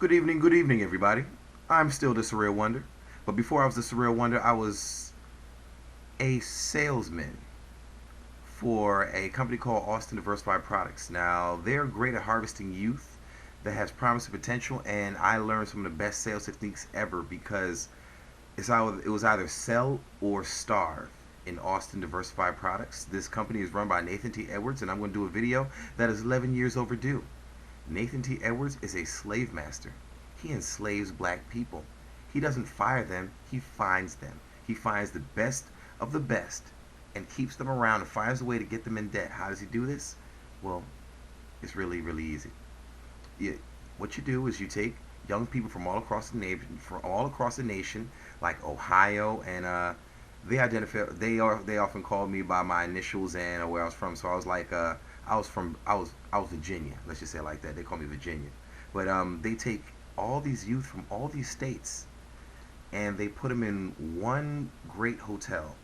Good evening, everybody. I'm still the Surreal Wonder, but before I was the Surreal Wonder, I was a salesman for a company called Austin Diversified Products. Now, they're great at harvesting youth that has promise and potential, and I learned some of the best sales techniques ever because it was either sell or starve in Austin Diversified Products. This company is run by Nathan T. Edwards, and I'm going to do a video that is 11 years overdue. Nathan T. Edwards is a slave master. He enslaves black people. He doesn't fire them, he finds them. He finds the best of the best and keeps them around and finds a way to get them in debt. How does he do this? Well, it's really, really easy. What you do is you take young people from all across the nation, like Ohio, and they often called me by my initials and where I was from. So I was like I was Virginia. Let's just say it like that. They call me Virginia, but they take all these youth from all these states and they put them in one great hotel,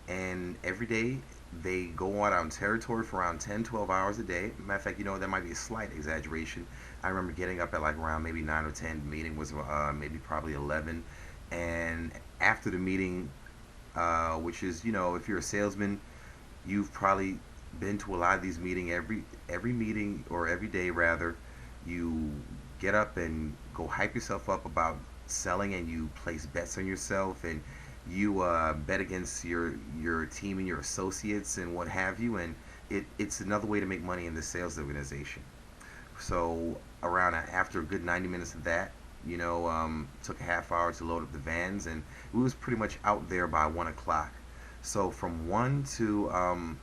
and every day they go out on territory for around 10 12 hours a day. Matter of fact, that might be a slight exaggeration. I remember getting up at like around maybe 9 or 10. The meeting was maybe probably 11, and after the meeting, which is, if you're a salesman, you've probably been to a lot of these meetings. Every meeting, or every day rather, you get up and go hype yourself up about selling, and you place bets on yourself, and you bet against your team and your associates and what have you, and it's another way to make money in the sales organization. So around after a good 90 minutes of that, took a half hour to load up the vans, and we was pretty much out there by 1 o'clock. So from 1 to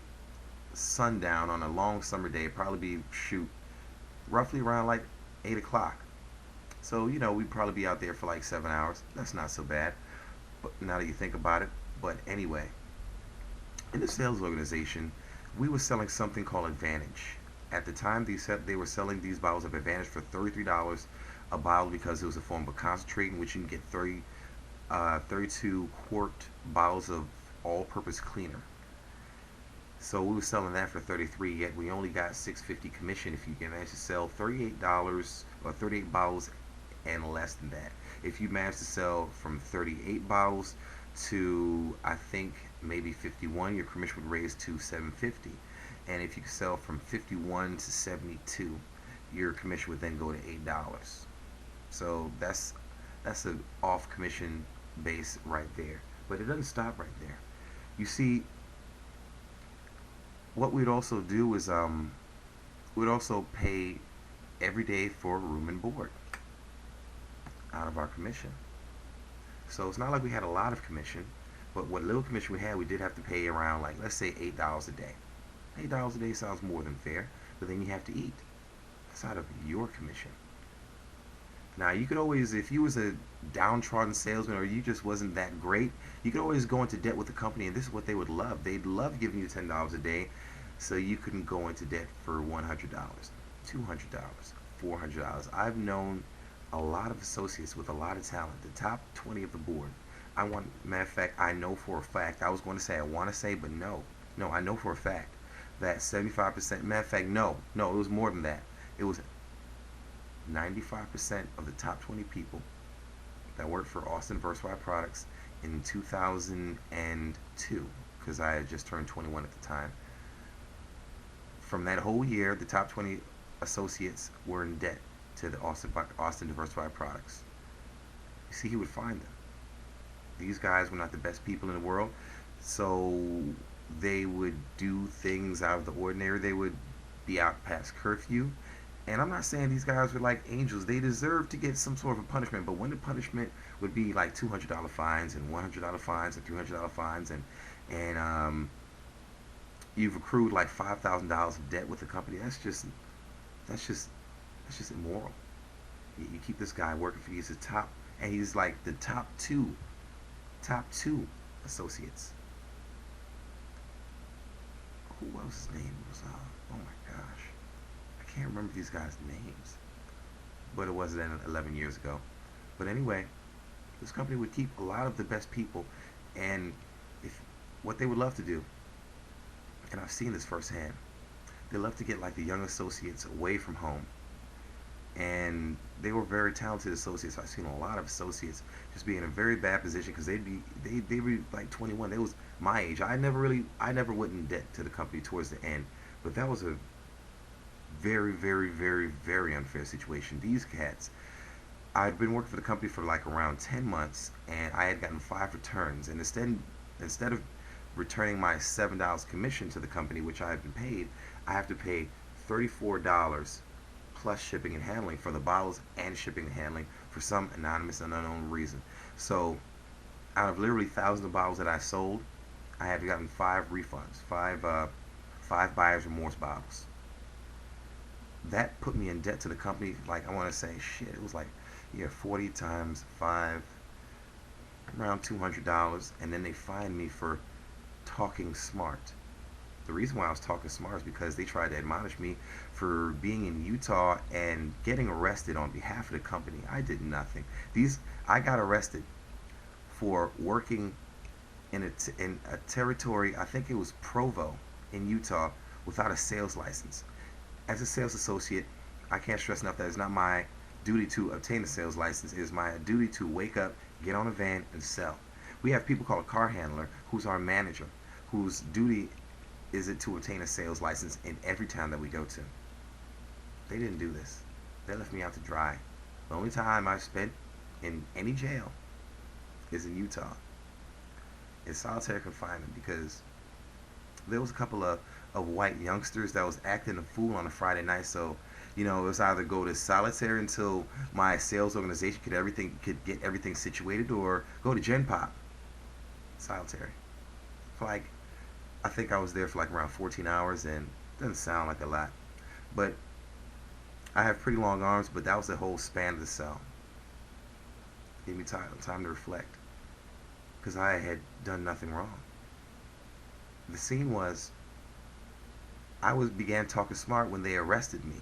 sundown on a long summer day, probably be shoot roughly around like 8 o'clock. So we'd probably be out there for like 7 hours. That's not so bad, but now that you think about it. But anyway, in the sales organization, we were selling something called Advantage. At the time, they were selling these bottles of Advantage for $33 a bottle because it was a form of concentrate in which you can get 32 quart bottles of all-purpose cleaner. So we were selling that for 33, yet we only got 650 commission if you can manage to sell $38 or 38 bottles and less than that. If you manage to sell from 38 bottles to, I think, maybe 51, your commission would raise to 750. And if you sell from 51 to 72, your commission would then go to $8. So that's an off commission base right there. But it doesn't stop right there. You see, what we'd also do is we'd also pay every day for room and board out of our commission. So it's not like we had a lot of commission, but what little commission we had, we did have to pay around, like, let's say $8 a day. $8 a day sounds more than fair, but then you have to eat. That's out of your commission. Now, you could always, if you was a downtrodden salesman or you just wasn't that great, you could always go into debt with the company, and this is what they would love. They'd love giving you $10 a day so you couldn't go into debt for $100, $200, $400. I've known a lot of associates with a lot of talent, the top 20 of the board. Matter of fact, I know for a fact, I was going to say I want to say, but no, I know for a fact that 75%, matter of fact, no, it was more than that. It was 95% of the top 20 people that worked for Austin Diversified Products in 2002, because I had just turned 21 at the time. From that whole year, the top 20 associates were in debt to the Austin Diversified Products. You see, he would find them. These guys were not the best people in the world, so they would do things out of the ordinary. They would be out past curfew. And I'm not saying these guys were like angels. They deserved to get some sort of a punishment. But when the punishment would be like $200 fines and $100 fines and $300 fines, and you've accrued like $5,000 of debt with the company, that's just immoral. You keep this guy working for you. He's the top, and he's like the top two associates. Who else's name was? Oh my gosh, I can't remember these guys' names. But it was then 11 years ago. But anyway, this company would keep a lot of the best people, and if what they would love to do, and I've seen this firsthand, they love to get like the young associates away from home, and they were very talented associates. I've seen a lot of associates just be in a very bad position because they were like 21. They was my age. I never went in debt to the company towards the end, but that was a very, very, very, very unfair situation. These cats, I'd been working for the company for like around 10 months, and I had gotten 5 returns. And instead of returning my $7 commission to the company, which I had been paid, I have to pay $34 plus shipping and handling for the bottles and shipping and handling for some anonymous and unknown reason. So out of literally thousands of bottles that I sold, I had gotten 5 refunds, five buyer's remorse bottles. That put me in debt to the company. Like, I want to say, shit, it was like, yeah, 40 times 5, around $200, and then they fined me for talking smart. The reason why I was talking smart is because they tried to admonish me for being in Utah and getting arrested on behalf of the company. I did nothing. I got arrested for working in a territory, I think it was Provo in Utah, without a sales license. As a sales associate, I can't stress enough that it's not my duty to obtain a sales license. It is my duty to wake up, get on a van, and sell. We have people called a car handler, who's our manager, whose duty is it to obtain a sales license in every town that we go to. They didn't do this. They left me out to dry. The only time I've spent in any jail is in Utah. It's solitary confinement because there was a couple of white youngsters that was acting a fool on a Friday night. So, it was either go to solitary until my sales organization could get everything situated, or go to Gen Pop. Solitary. For like, I think I was there for like around 14 hours, and it doesn't sound like a lot, but I have pretty long arms. But that was the whole span of the cell. Gave me time to reflect, because I had done nothing wrong. The scene was, began talking smart when they arrested me,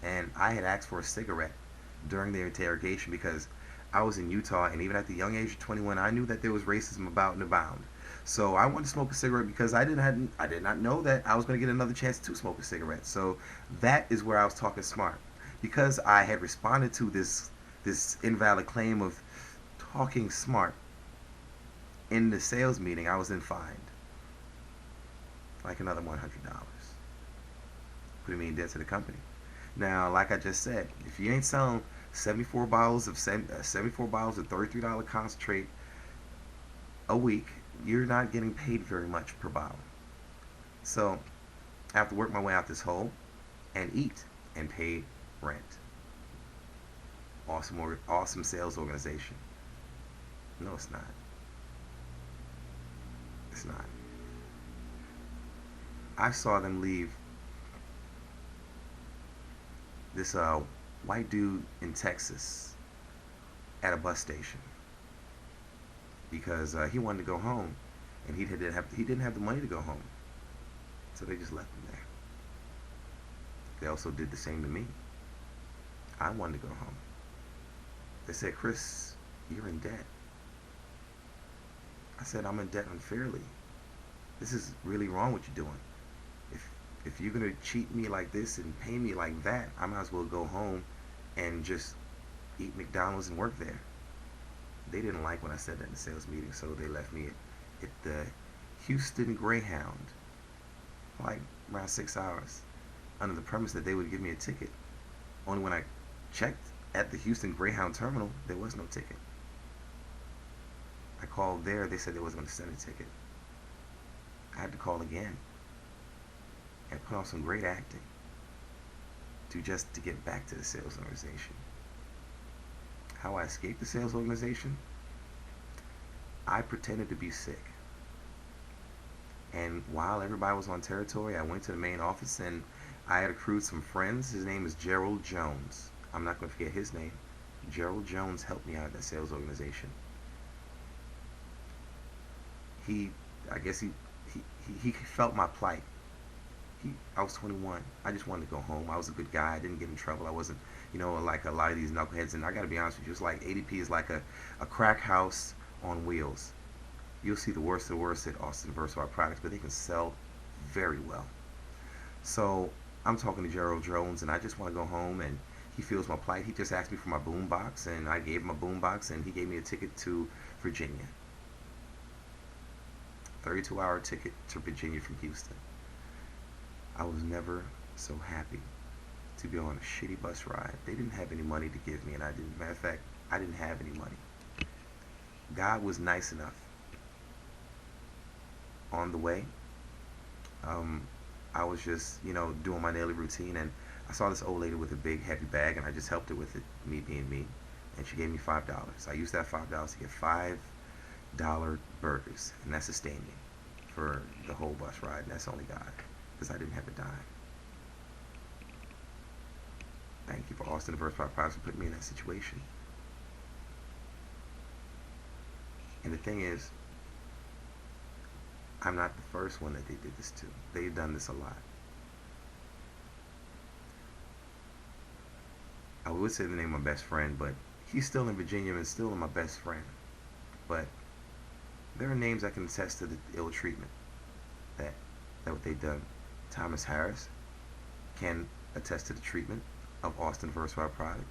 and I had asked for a cigarette during their interrogation because I was in Utah, and even at the young age of 21, I knew that there was racism about and abound. So I wanted to smoke a cigarette because I did not know that I was going to get another chance to smoke a cigarette. So that is where I was talking smart, because I had responded to this invalid claim of talking smart in the sales meeting. I was then fined like another $100, putting me in debt to the company. Now, like I just said, if you ain't selling 74 bottles of $33 concentrate a week, you're not getting paid very much per bottle. So I have to work my way out this hole and eat and pay rent. Awesome sales organization. No, it's not. It's not. I saw them leave this white dude in Texas at a bus station because he wanted to go home, and he didn't have the money to go home, so they just left him there. They also did the same to me. I wanted to go home. They said, "Chris, you're in debt." I said, "I'm in debt unfairly. This is really wrong what you're doing. If you're gonna cheat me like this and pay me like that, I might as well go home and just eat McDonald's and work there." They didn't like when I said that in the sales meeting, so they left me at the Houston Greyhound for like around 6 hours, under the premise that they would give me a ticket. Only when I checked at the Houston Greyhound terminal, there was no ticket. I called there, they said they wasn't going to send a ticket. I had to call again and put on some great acting to get back to the sales organization. How I escaped the sales organization? I pretended to be sick, and while everybody was on territory, I went to the main office, and I had accrued some friends. His name is Gerald Jones. I'm not going to forget his name. Gerald Jones helped me out of that sales organization. I guess he felt my plight. I was 21. I just wanted to go home. I was a good guy. I didn't get in trouble. I wasn't, like a lot of these knuckleheads. And I got to be honest with you, it's like ADP is like a crack house on wheels. You'll see the worst of the worst at Austin Diversified products, but they can sell very well. So I'm talking to Gerald Jones, and I just want to go home, and He feels my plight. He just asked me for my boom box, and I gave him a boom box, and he gave me a ticket to Virginia. 32-hour ticket to Virginia from Houston. I was never so happy to be on a shitty bus ride. They didn't have any money to give me, and I didn't. Matter of fact, I didn't have any money. God was nice enough. On the way, I was just, doing my daily routine, and I saw this old lady with a big, heavy bag, and I just helped her with it, me being me, and she gave me $5. I used that $5 to get $5 burgers, and that sustained me for the whole bus ride, and that's only God, because I didn't have a dime. Thank you for Austin Diversified Products for putting me in that situation. And the thing is, I'm not the first one that they did this to. They've done this a lot. I would say the name of my best friend, but he's still in Virginia and still my best friend. But there are names that can attest to the ill treatment that what they've done. Thomas Harris can attest to the treatment of Austin Diversified Product.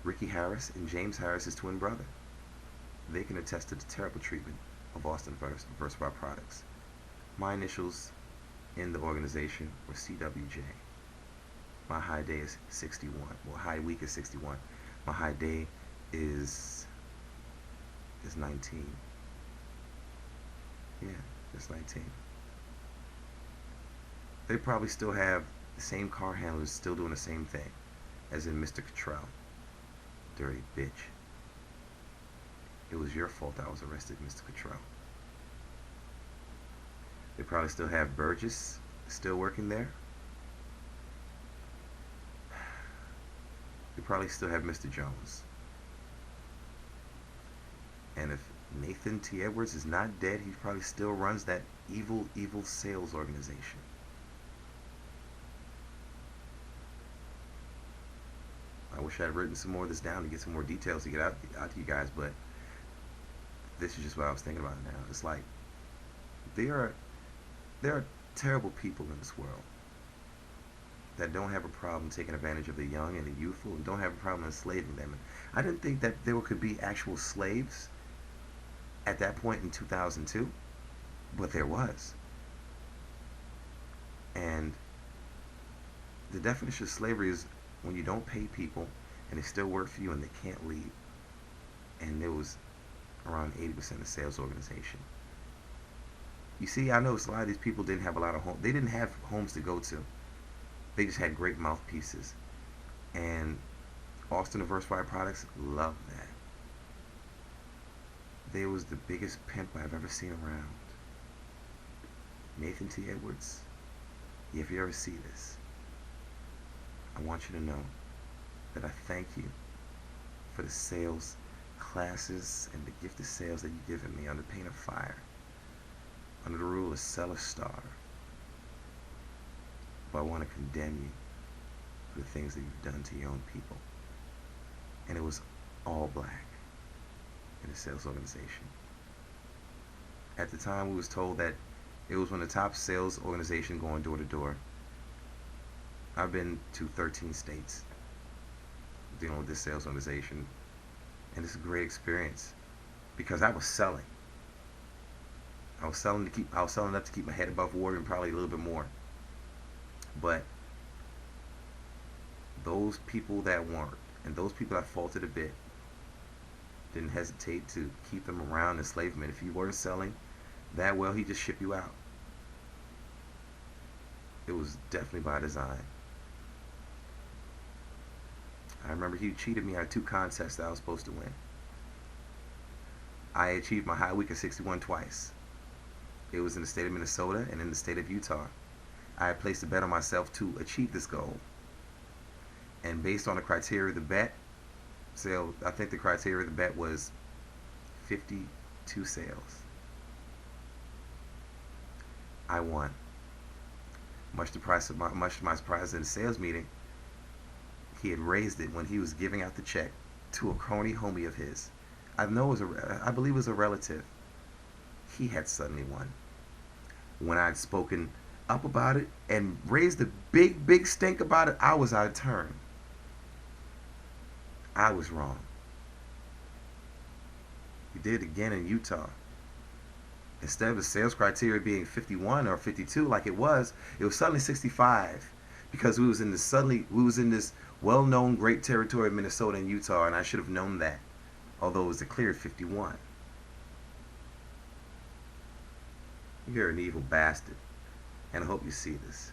Ricky Harris and James Harris, his twin brother, they can attest to the terrible treatment of Austin Diversified Products. My initials in the organization were CWJ. My high day is 61. Well, high week is 61. My high day is 19. Yeah, it's 19. They probably still have the same car handlers still doing the same thing as in Mr. Cottrell. Dirty bitch. It was your fault I was arrested, Mr. Cottrell. They probably still have Burgess still working there. They probably still have Mr. Jones. And if Nathan T. Edwards is not dead, he probably still runs that evil, evil sales organization. I wish I had written some more of this down to get some more details to get out to you guys, but this is just what I was thinking about now. It's like there are terrible people in this world that don't have a problem taking advantage of the young and the youthful, and don't have a problem enslaving them. And I didn't think that there could be actual slaves at that point in 2002, but there was. And the definition of slavery is when you don't pay people and they still work for you and they can't leave. And there was around 80% of sales organization. You see, I noticed a lot of these people didn't have a lot of homes. They didn't have homes to go to. They just had great mouthpieces. And Austin Diversified Products loved that. They was the biggest pimp I've ever seen around. Nathan T. Edwards, if you ever see this, I want you to know that I thank you for the sales classes and the gift of sales that you've given me under pain of fire, under the rule of sell or starve. But I want to condemn you for the things that you've done to your own people. And it was all black in the sales organization. At the time, we was told that it was one of the top sales organizations going door to door. I've been to 13 states dealing with this sales organization, and it's a great experience because I was selling. I was selling enough to keep my head above water and probably a little bit more. But those people that weren't, and those people that faltered a bit, didn't hesitate to keep them around, enslave them. And if you weren't selling that well, he'd just ship you out. It was definitely by design. I remember he cheated me out of 2 contests that I was supposed to win. I achieved my high week of 61 twice. It was in the state of Minnesota and in the state of Utah. I had placed a bet on myself to achieve this goal. And based on the criteria of the bet, I think the criteria of the bet was 52 sales. I won. Much to my surprise in the sales meeting, he had raised it when he was giving out the check to a crony homie of his. I believe it was a relative. He had suddenly won. When I had spoken up about it and raised a big stink about it, I was out of turn. I was wrong. You did it again in Utah. Instead of the sales criteria being 51 or 52 like it was suddenly 65 because we was in this well-known great territory of Minnesota and Utah, and I should have known that, although it was declared 51. You're an evil bastard, and I hope you see this.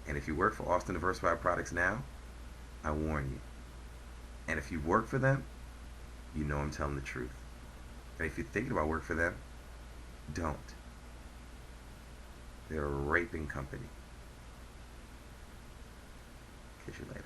And if you work for Austin Diversified Products now, I warn you. And if you work for them, you know I'm telling the truth. And if you're thinking about work for them, don't. They're a raping company. Catch you later.